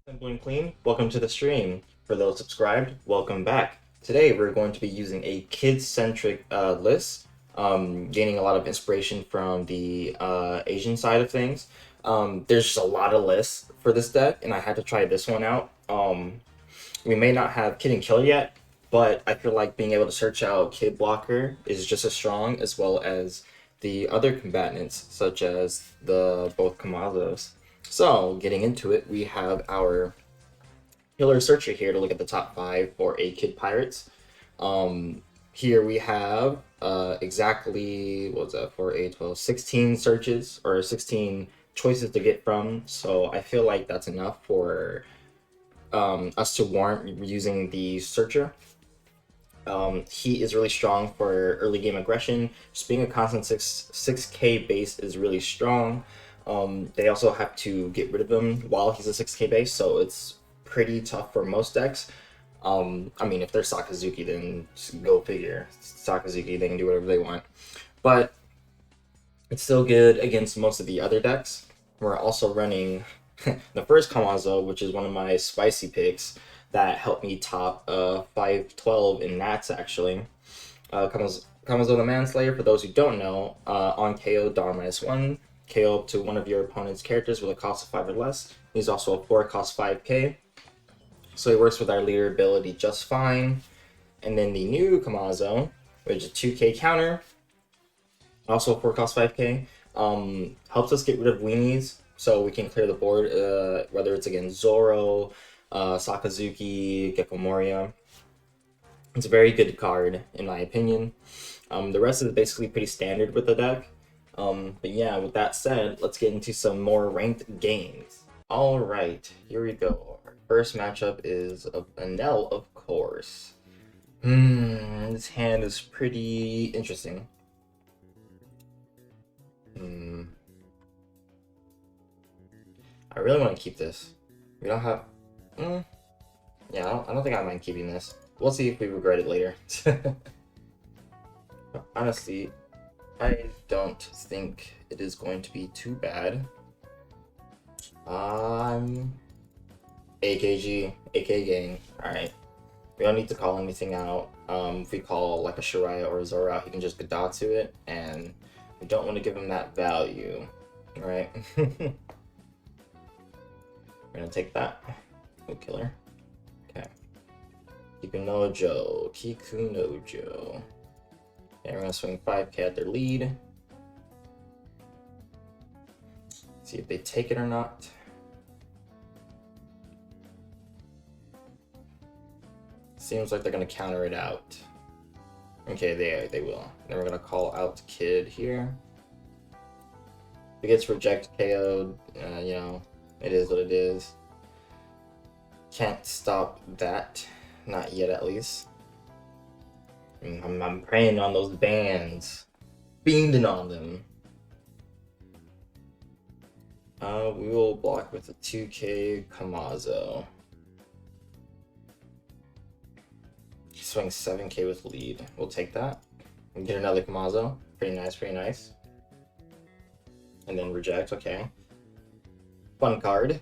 Simple and clean, welcome to the stream. For those subscribed, welcome back. Today we're going to be using a kid-centric list, gaining a lot of inspiration from the Asian side of things. There's just a lot of lists for this deck, and I had to try this one out. We may not have Kid and Kill yet, but I feel like being able to search out Kid Blocker is just as strong, as well as the other combatants, such as the both Kamazos. So, getting into it, we have our Killer Searcher here to look at the top 5 for a Kid Pirates. Here we have exactly, what's that, for a 12, 16 searches, or 16 choices to get from. So I feel like that's enough for us to warrant using the Searcher. He is really strong for early game aggression. Just being a constant 6K base is really strong. They also have to get rid of him while he's a 6K base, so it's pretty tough for most decks. I mean, if they're Sakazuki, then go figure. Sakazuki, they can do whatever they want. But it's still good against most of the other decks. We're also running the first Kamazo, which is one of my spicy picks that helped me top 512 in Nats, actually. Kamazo the Manslayer, for those who don't know, on KO, $1-1. KO up to one of your opponent's characters with a cost of 5 or less. He's also a 4 cost 5k. So he works with our leader ability just fine. And then the new Kamazo, which is a 2k counter, also 4 cost 5k, helps us get rid of weenies so we can clear the board, whether it's against Zoro, Sakazuki, Gecko Moria. It's a very good card, in my opinion. The rest is basically pretty standard with the deck. But yeah, with that said, let's get into some more ranked games. Alright, here we go. Our first matchup is of Enel, of course. This hand is pretty interesting. I really want to keep this. We don't have... Yeah, I don't think I mind keeping this. We'll see if we regret it later. Honestly, I don't think it is going to be too bad. AKG, AK gang. Alright. We don't need to call anything out. If we call like a Shiraya or a Zoro out, he can just Gadatsu it, and we don't want to give him that value. Alright. We're gonna take that. Good killer. Okay. Kikunojo. Kikunojo. Okay, we're gonna swing 5k at their lead. See if they take it or not. Seems like they're gonna counter it out. Okay, they will. Then we're gonna call out Kid here. If it gets reject KO'd, you know, it is what it is. Can't stop that. Not yet, at least. I'm preying on those bands. Fiending on them. We will block with a 2k Kamazo. He swings 7k with lead. We'll take that. And get another Kamazo. Pretty nice, pretty nice. And then reject, okay. Fun card.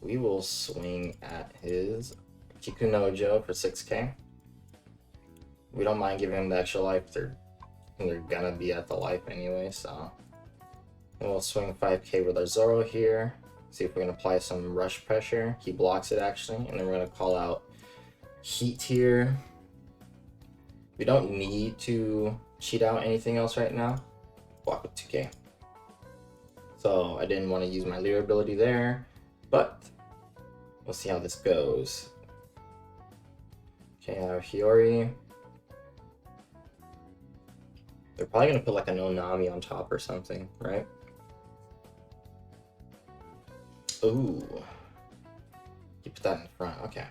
We will swing at his Kikunojo for 6k. We don't mind giving him the extra life. They're gonna be at the life anyway, so. And we'll swing 5k with our Zoro here. See if we can apply some rush pressure. He blocks it actually, and then we're gonna call out Heat here. We don't need to cheat out anything else right now. Block with 2k. So I didn't want to use my leader ability there, but we'll see how this goes. Okay, I have Hiyori. They're probably gonna put like a Nonami on top or something, right? Ooh. You put that in front, okay.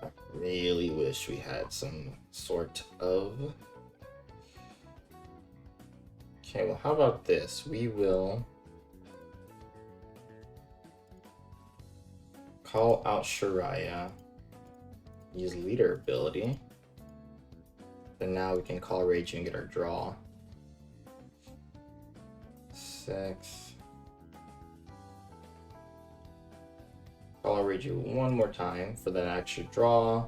I really wish we had some sort of... Okay, well, how about this? We will call out Shiraya, use leader ability. Then now we can call Rage and get our draw. 6. I'll read you one more time for that extra draw.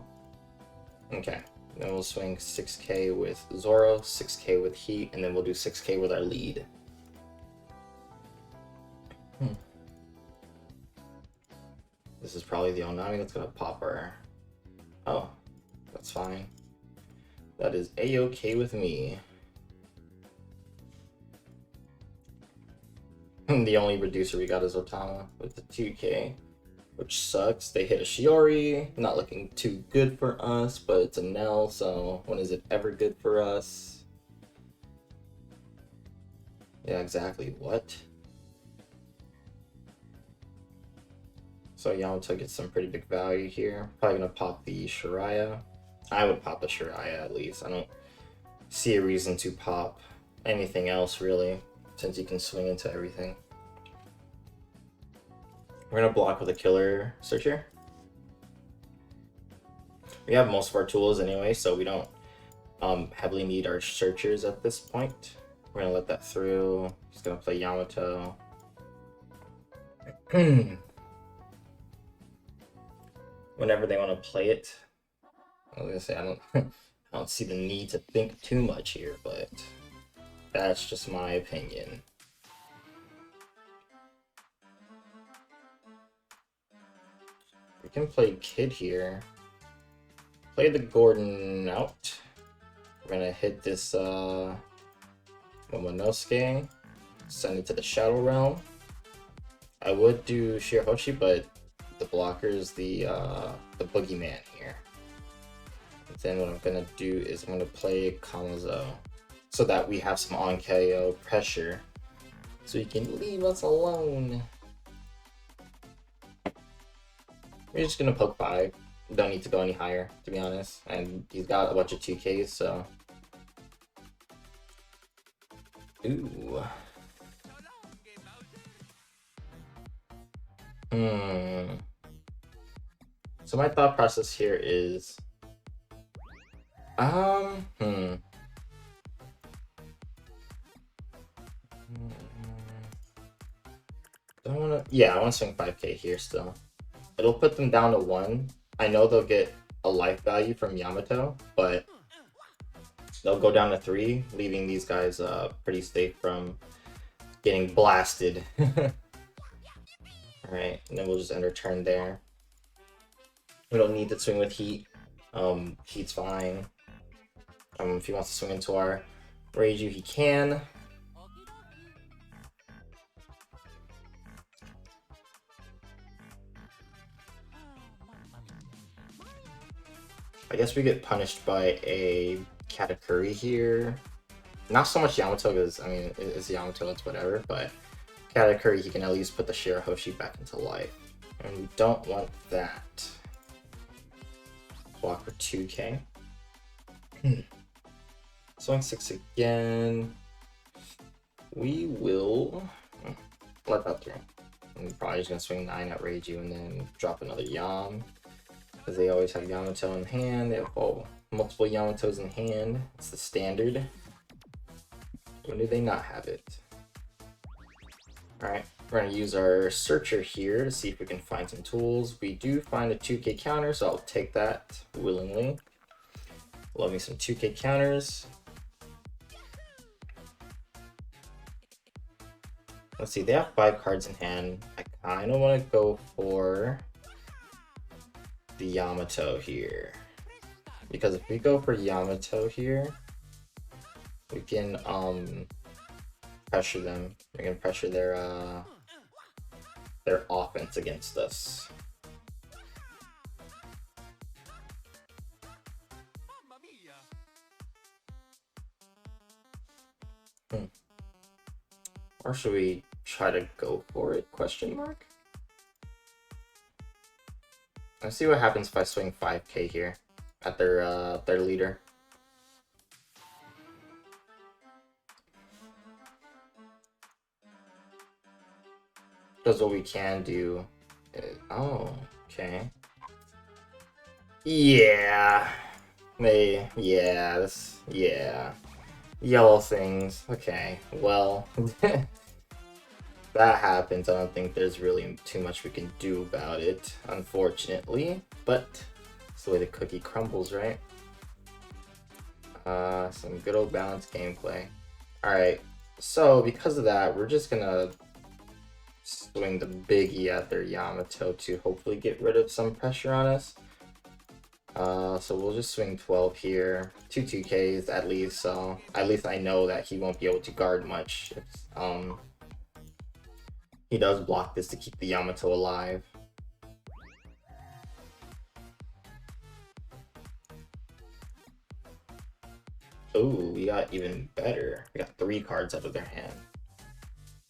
Okay, then we'll swing 6k with Zoro, 6k with Heat, and then we'll do 6k with our lead. This is probably the Onami that's gonna pop our... Oh, that's fine. That is a-okay with me. The only reducer we got is Otama with the 2k, which sucks. They hit a Shiori, not looking too good for us, but it's a Enel, so when is it ever good for us? Yeah, exactly. What? So Yamato gets some pretty big value here. Probably gonna pop the Shiraya. I would pop the Shiraya at least. I don't see a reason to pop anything else really, since you can swing into everything. We're gonna block with a killer searcher. We have most of our tools anyway, so we don't heavily need our searchers at this point. We're gonna let that through. Just gonna play Yamato. Whenever they want to play it, I was gonna say I don't see the need to think too much here, but that's just my opinion. We can play Kid here. Play the Gordon out. We're gonna hit this Momonosuke, send it to the Shadow Realm. I would do Shirahoshi, but the blocker is the boogeyman here. And then what I'm gonna do is I'm gonna play Kamazo so that we have some on KO pressure, so you can leave us alone. We're just gonna poke 5. Don't need to go any higher, to be honest. And he's got a bunch of 2Ks, so. Ooh. So my thought process here is, I want to swing 5k here still. It'll put them down to 1. I know they'll get a life value from Yamato, but they'll go down to 3, leaving these guys pretty safe from getting blasted. Alright, and then we'll just end our turn there. We don't need to swing with Heat. Heat's fine. If he wants to swing into our Reiju, he can. I guess we get punished by a Katakuri here. Not so much Yamato, because, I mean, it's Yamato, it's whatever, but Katakuri, he can at least put the Shirahoshi back into life. And we don't want that. Block for 2k. Swing 6 again. We will let that through. I'm probably just gonna swing 9 at Reiju and then drop another Yam. Because they always have Yamato in hand. They have multiple Yamatos in hand. It's the standard. When do they not have it? Alright, we're going to use our searcher here to see if we can find some tools. We do find a 2k counter, so I'll take that willingly. Love me some 2k counters. Let's see, they have 5 cards in hand. I kind of want to go for the Yamato here, because if we go for Yamato here, we can pressure them. We're gonna pressure their offense against us. Or should we try to go for it? Question mark. Let's see what happens if I swing 5k here at their leader. Because what we can do is, oh, okay. Yeah. Yeah. Yellow things. Okay, well. that happens, I don't think there's really too much we can do about it, unfortunately. But it's the way the cookie crumbles, right? Some good old balanced gameplay. Alright, so because of that, we're just gonna swing the biggie at their Yamato to hopefully get rid of some pressure on us. So we'll just swing 12 here, 2 2Ks at least, so at least I know that he won't be able to guard much if he does block this to keep the Yamato alive. Oh, we got even better. We got 3 cards out of their hand.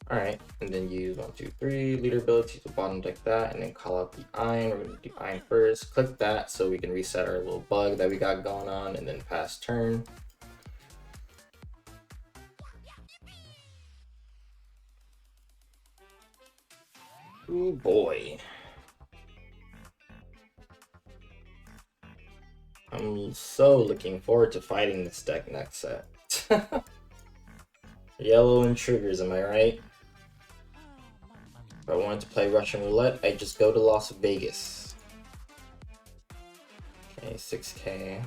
Alright, and then use 1, 2, 3 leader ability to bottom deck that, and then call out the Iron. We're gonna do Iron first. Click that so we can reset our little bug that we got going on, and then pass turn. Ooh boy. I'm so looking forward to fighting this deck next set. Yellow and triggers, am I right? If I wanted to play Russian roulette, I just go to Las Vegas. Okay, 6K.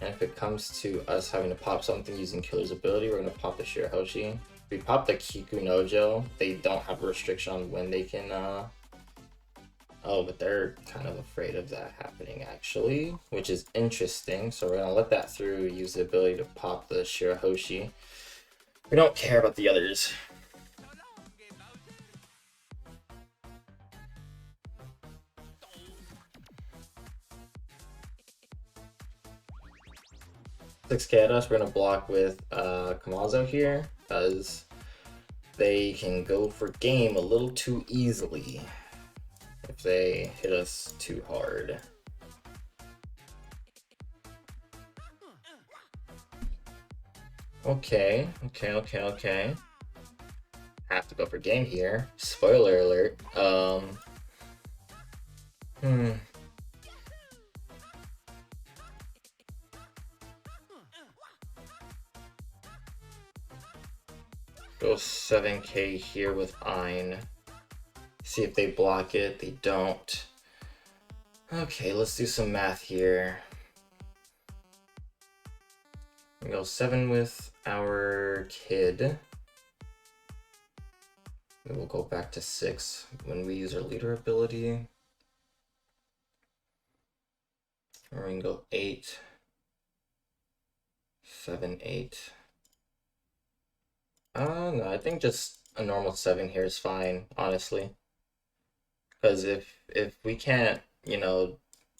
And if it comes to us having to pop something using Killer's ability, we're going to pop the Shirahoshi. If we pop the Kiku Nojo, they don't have a restriction on when they can... Oh, but they're kind of afraid of that happening, actually, which is interesting. So we're going to let that through, use the ability to pop the Shirahoshi. We don't care about the others. K at us, we're gonna block with Kamazo here, because they can go for game a little too easily if they hit us too hard. Okay. Have to go for game here. Spoiler alert. Go 7K here with Ein. See if they block it. They don't. Okay, let's do some math here. We go 7 with our kid. We will go back to 6 when we use our leader ability. Or we can go 8, 7, 8. No, I think just a normal 7 here is fine, honestly. Because if we can't, you know,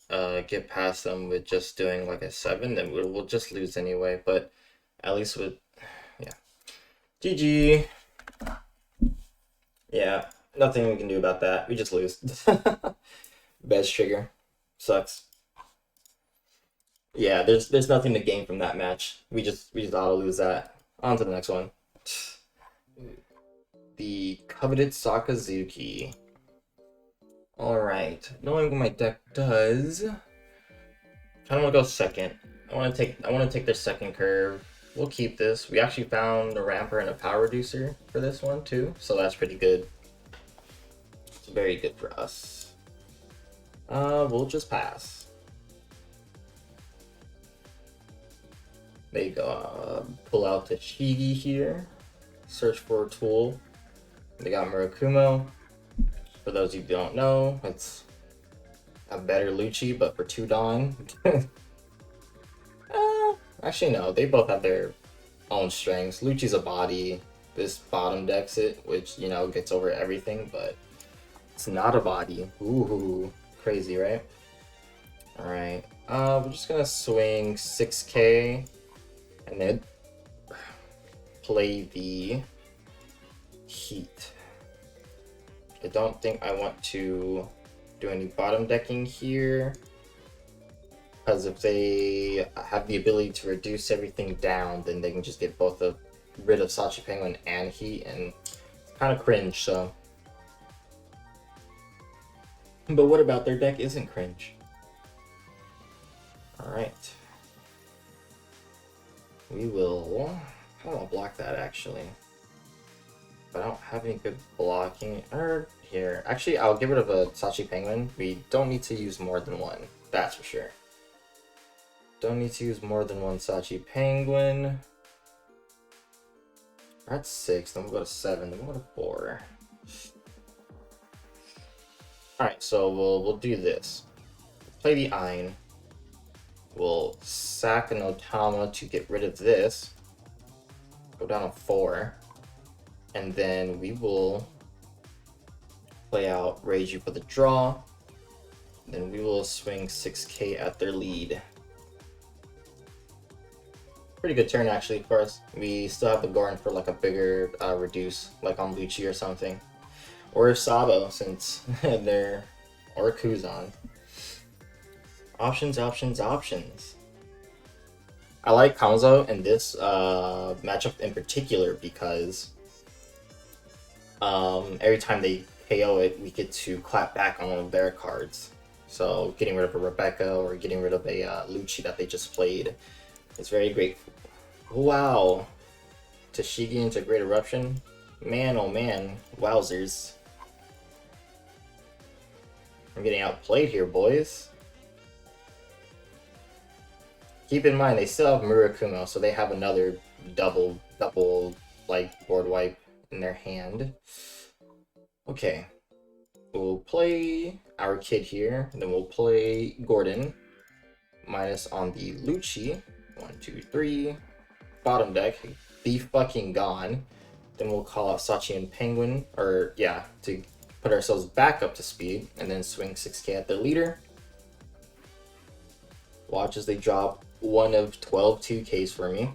get past them with just doing like a 7, then we'll just lose anyway. But at least with, yeah. GG. Yeah, nothing we can do about that. We just lose. Best trigger. Sucks. Yeah, there's nothing to gain from that match. We just auto lose that. On to the next one. The coveted Sakazuki. Alright, knowing what my deck does, I kind of want to go second. I want to take their second curve. We'll keep this. We actually found a ramper and a power reducer for this one too, so that's pretty good. It's very good for us. We'll just pass. There you go. Pull out the Shigi here. Search for a tool. They got Murakumo. For those who don't know, it's a better Lucci, but for 2 Dawn. Actually, no, they both have their own strengths. Lucci's a body. This bottom decks it, which, you know, gets over everything, but it's not a body. Ooh, crazy, right? Alright, we're just gonna swing 6K and then play the Heat. I don't think I want to do any bottom decking here, because if they have the ability to reduce everything down, then they can just get both rid of Sachi Penguin and Heat, and it's kind of cringe, so. But what about their deck isn't cringe? Alright. We will... I want to block that, actually. But I don't have any good blocking. Or here. Actually, I'll get rid of a Sachi Penguin. We don't need to use more than one. That's for sure. Don't need to use more than one Sachi Penguin. We're at 6, then we'll go to 7, then we'll go to 4. Alright, so we'll do this. Play the Ein. We'll sack an Otama to get rid of this. Go down to 4. And then we will play out Reiju for the draw. Then we will swing 6k at their lead. Pretty good turn actually for us. We still have the Gorin for like a bigger reduce, like on Lucci or something. Or Sabo, since they're... or Kuzan. Options, options, options. I like Kamazo in this matchup in particular because every time they KO it, we get to clap back on one of their cards. So getting rid of a Rebecca or getting rid of a Lucci that they just played. It's very great. Wow. Tashigi into Great Eruption. Man, oh man. Wowzers. I'm getting outplayed here, boys. Keep in mind, they still have Murakumo, so they have another double, like, board wipe in their hand. Okay. We'll play our kid here, and then we'll play Gordon. Minus on the Lucci. 1, 2, 3. Bottom deck. Be fucking gone. Then we'll call out Sachi and Penguin, or yeah, to put ourselves back up to speed, and then swing 6k at their leader. Watch as they drop one of 12 2Ks for me.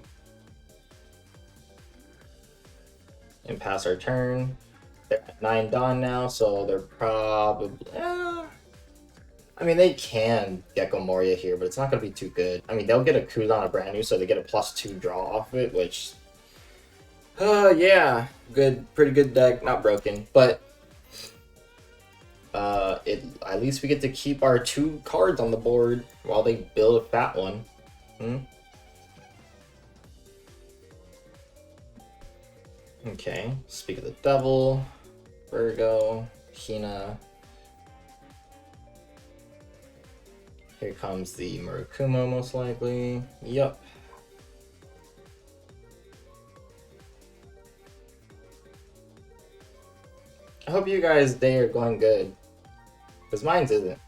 And pass our turn. They're at 9 Dawn now, so they're probably... I mean, they can Gecko Moria here, but it's not going to be too good. I mean, they'll get a Kuzan, a brand new, so they get a +2 draw off of it, which... yeah. Good, pretty good deck. Not broken, but... at least we get to keep our 2 cards on the board while they build a fat one. Okay, Speak of the Devil, Virgo, Hina. Here comes the Murakumo, most likely. Yup. I hope you guys' day are going good. Because mine's isn't.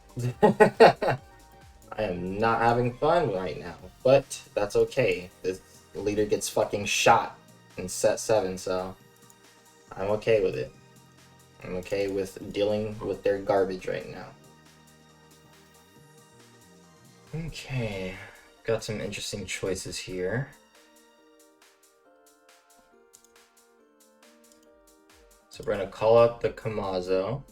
I am not having fun right now. But that's okay. This leader gets fucking shot in set 7, so I'm okay with it. I'm okay with dealing with their garbage right now. Okay, got some interesting choices here. So we're gonna call out the Kamazo.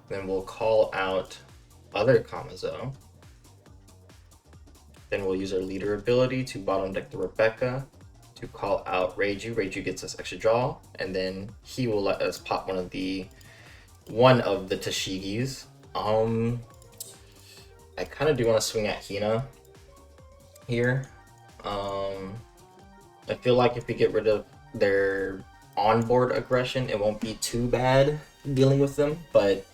Then we'll call out other Kamazo. Then we'll use our leader ability to bottom deck the Rebecca to call out Reiju. Reiju gets us extra draw, and then he will let us pop one of the Tashigis. I kind of do want to swing at Hina here. I feel like if we get rid of their onboard aggression, it won't be too bad dealing with them, but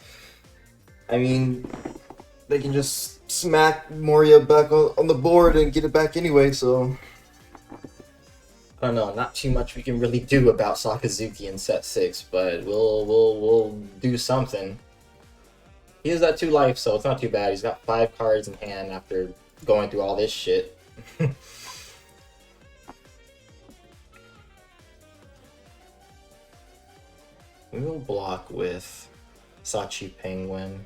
I mean, they can just smack Moria back on the board and get it back anyway, so I don't know, not too much we can really do about Sakazuki in set 6, but we'll do something. He has that 2 life, so it's not too bad. He's got 5 cards in hand after going through all this shit. We will block with Sachi Penguin.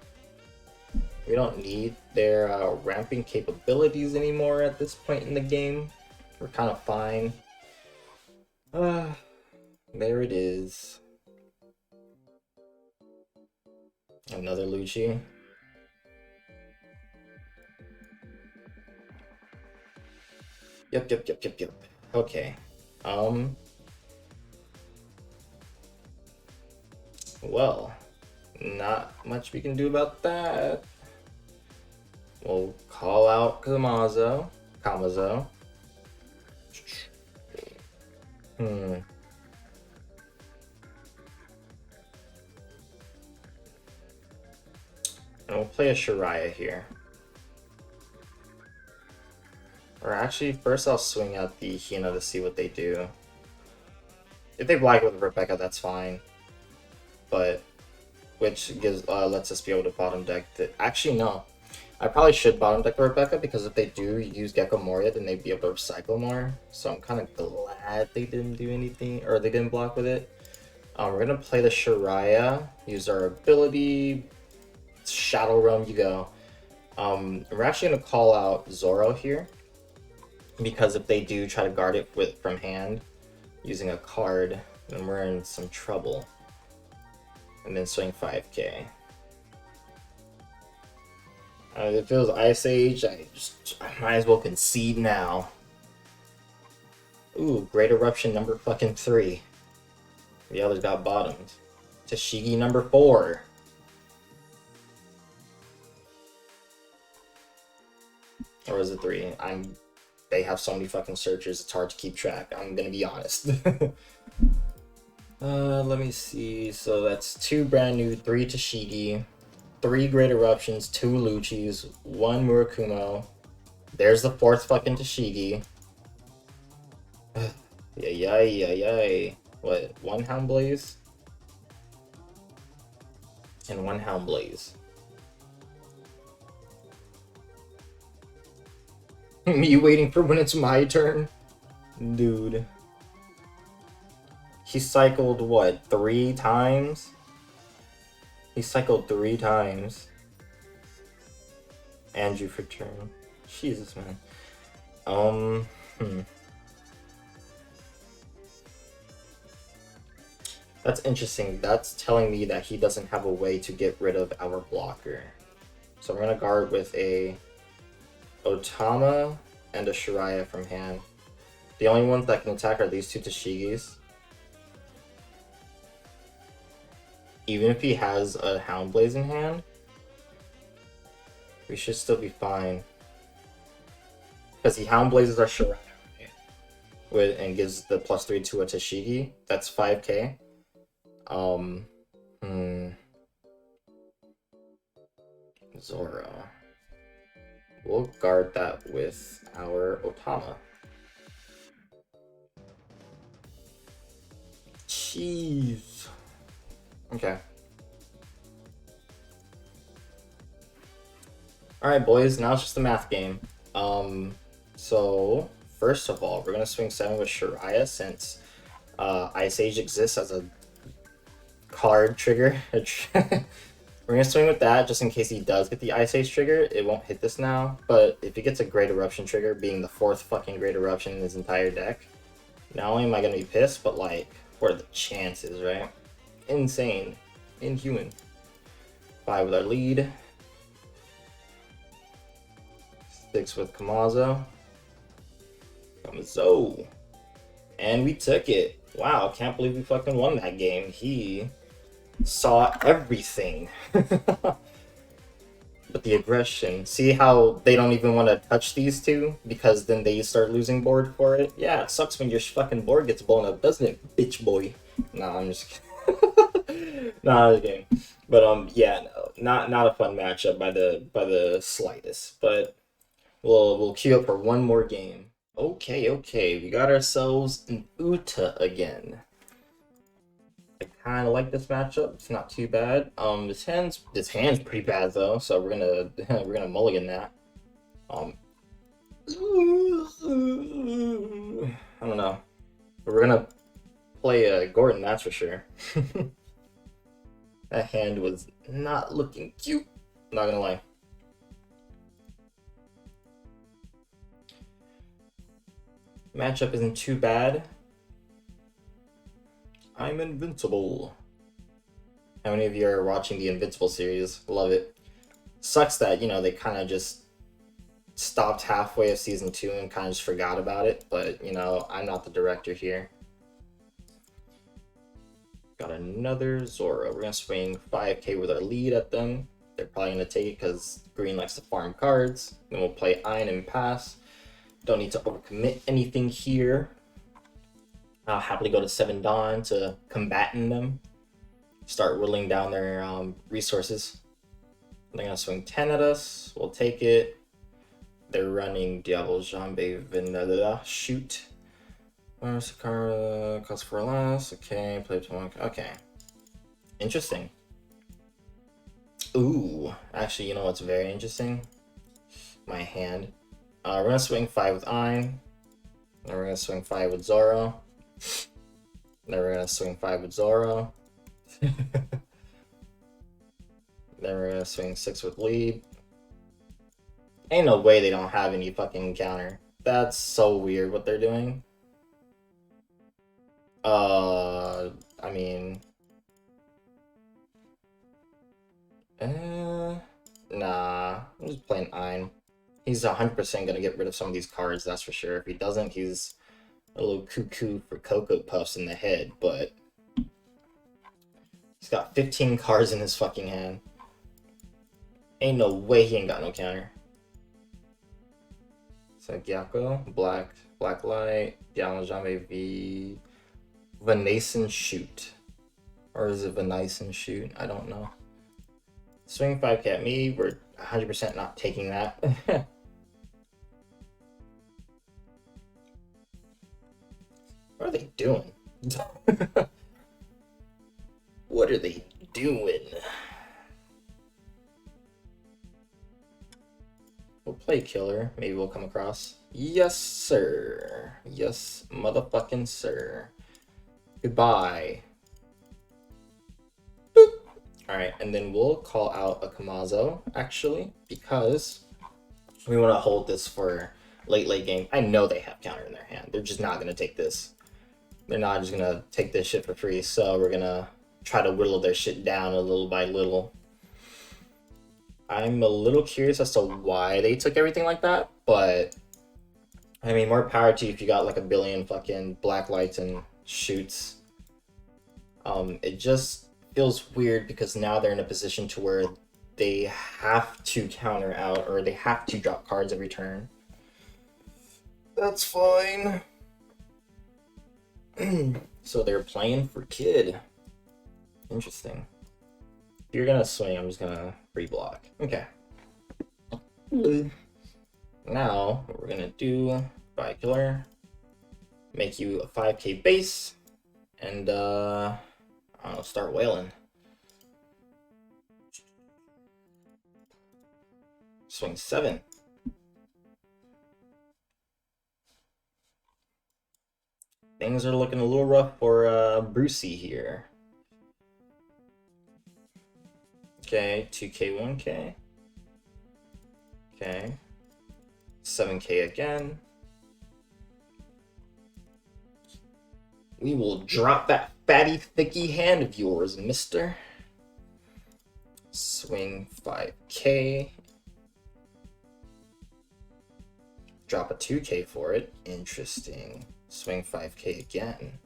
We don't need their ramping capabilities anymore at this point in the game. We're kind of fine. There it is. Another Lucci. Yep. Okay. Well, not much we can do about that. We'll call out Kamazo. Hmm. And we'll play a Shariah here. Or actually, first I'll swing out the Hina to see what they do. If they block with Rebecca, that's fine. But which gives lets us be able to bottom deck the... Actually, no. I probably should bottom deck Rebecca, because if they do use Gecko Moria, then they'd be able to recycle more. So I'm kind of glad they didn't do anything, or they didn't block with it. We're going to play the Shariah, use our ability, Shadow Realm you go. We're actually going to call out Zoro here, because if they do try to guard it from hand, using a card, then we're in some trouble. And then swing 5k. If it was Ice Age, I might as well concede now. Ooh, Great Eruption number fucking 3. The others got bottomed. Tashigi number 4. Or is it 3? They have so many fucking searchers, it's hard to keep track. I'm gonna be honest. Let me see. So that's 2 brand new, 3 Tashigi, 3 Great Eruptions, 2 Luccis, 1 Murakumo. There's the 4th fucking Tashigi. Yay. What? 1 Houndblaze? And 1 Houndblaze. Me waiting for when it's my turn? Dude. He cycled, what, 3 times? He cycled 3 times. Andrew for turn. Jesus, man. That's interesting. That's telling me that he doesn't have a way to get rid of our blocker. So we're gonna guard with a Otama and a Shariah from hand. The only ones that can attack are these 2 Tashigis. Even if he has a Houndblaze in hand, we should still be fine. Because he Houndblazes our Shariah, right? And gives the +3 to a Tashigi. That's 5k. Zoro. We'll guard that with our Otama. Jeez. Okay. Alright, boys, now it's just a math game. So, first of all, we're gonna swing 7 with Shariah since Ice Age exists as a card trigger. We're gonna swing with that just in case he does get the Ice Age trigger. It won't hit this now, but if he gets a Great Eruption trigger, being the 4th fucking Great Eruption in his entire deck, not only am I gonna be pissed, but like, what are the chances, right? Insane. Inhuman. 5 with our lead. 6 with Kamazo. And we took it. Wow, can't believe we fucking won that game. He saw everything. But the aggression. See how they don't even want to touch these 2? Because then they start losing board for it? Yeah, it sucks when your fucking board gets blown up, doesn't it, bitch boy? Nah, I'm just kidding. Nah, I'm just kidding. But yeah, no, not a fun matchup by the slightest. But we'll queue up for one more game. Okay, we got ourselves an Uta again. I kind of like this matchup. It's not too bad. This hand's pretty bad though, so we're gonna mulligan that. I don't know, but we're gonna play Gordon, that's for sure. That hand was not looking cute. Not gonna lie. Matchup isn't too bad. I'm invincible. How many of you are watching the Invincible series? Love it. Sucks that, you know, they kind of just stopped halfway of season 2 and kind of just forgot about it, but, you know, I'm not the director here. Got another Zoro. We're gonna swing 5k with our lead at them. They're probably gonna take it because green likes to farm cards. Then we'll play Ein and pass. Don't need to overcommit anything here. I'll happily go to 7 Dawn to combating them. Start whittling down their resources. They're gonna swing 10 at us. We'll take it. They're running Diablo Jambe Vanilla. Shoot. Sakara cost 4 less. Okay, play 20. Okay. Interesting. Ooh. Actually, you know what's very interesting? My hand. We're gonna swing 5 with Ein. Then we're gonna swing 5 with Zoro. Then we're gonna swing 5 with Zoro. Then we're gonna swing 6 with Lead. Ain't no way they don't have any fucking counter. That's so weird what they're doing. I mean... nah. I'm just playing Ein. He's 100% gonna get rid of some of these cards, that's for sure. If he doesn't, he's a little cuckoo for Cocoa Puffs in the head, but... He's got 15 cards in his fucking hand. Ain't no way he ain't got no counter. So Gyako, Black Light, Diablo Jambe V, Venation Shoot. Or is it Venation Shoot? I don't know. Swing 5k at me, we're 100% not taking that. What are they doing? What are they doing? We'll play Killer. Maybe we'll come across. Yes, sir. Yes, motherfucking sir. Goodbye. Boop. Alright, and then we'll call out a Kamazo, actually, because we want to hold this for late game. I know they have counter in their hand. They're just not going to take this. They're not just going to take this shit for free, so we're going to try to whittle their shit down a little by little. I'm a little curious as to why they took everything like that, but I mean, more power to you if you got like a billion fucking black lights and shoots. It just feels weird because now they're in a position to where they have to counter out or they have to drop cards every turn. That's fine. So they're playing for Kid. Interesting. If you're gonna swing, I'm just gonna free block. Okay. Now, what we're gonna do, buy Killer, make you a 5k base, and I don't know, start wailing. Swing 7. Things are looking a little rough for Brucey here. Okay, 2k, 1k. Okay. 7k again. We will drop that fatty, thicky hand of yours, mister. Swing 5k. Drop a 2k for it. Interesting. Swing 5k again.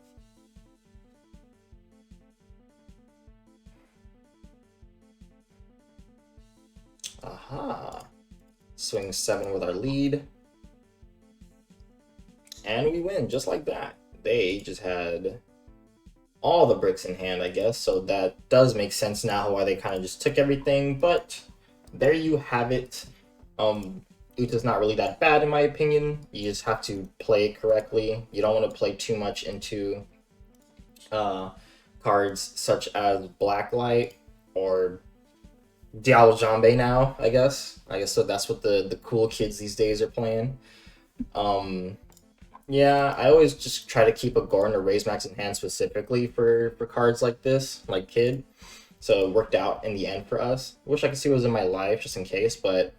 Aha. Swing 7 with our lead. And we win just like that. They just had all the bricks in hand, I guess. So that does make sense now why they kind of just took everything. But there you have it. Uta's not really that bad in my opinion. You just have to play it correctly. You don't want to play too much into cards such as Blacklight or Diablo Jambe now, I guess. So that's what the cool kids these days are playing. Yeah, I always just try to keep a Gordon or Raise Max in hand specifically for cards like this, like Kid. So it worked out in the end for us. Wish I could see what was in my life just in case, but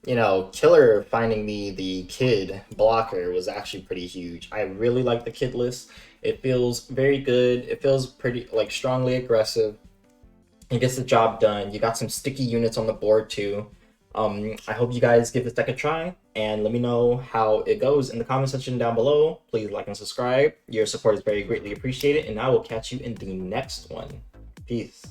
you know, Killer finding the Kid blocker was actually pretty huge. I really like the Kid list. It feels very good. It feels pretty like strongly aggressive. It gets the job done. You got some sticky units on the board too. I hope you guys give this deck a try and let me know how it goes in the comment section down below. Please like and subscribe. Your support is very greatly appreciated, and I will catch you in the next one. Peace.